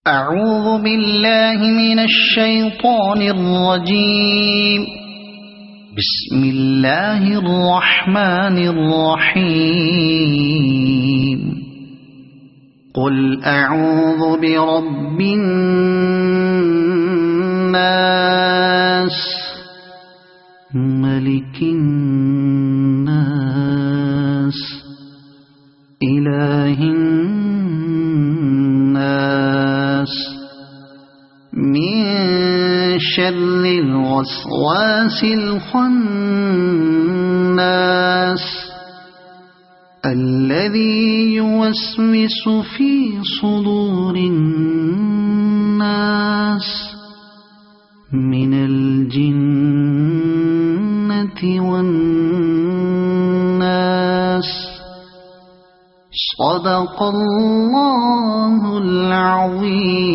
أعوذ بالله من الشيطان الرجيم. بسم الله الرحمن الرحيم. قل أعوذ برب الناس ملك الناس إله الناس من شر الوسواس الخناس الذي يوسوس في صدور الناس من الجنة والناس. صدق الله العظيم.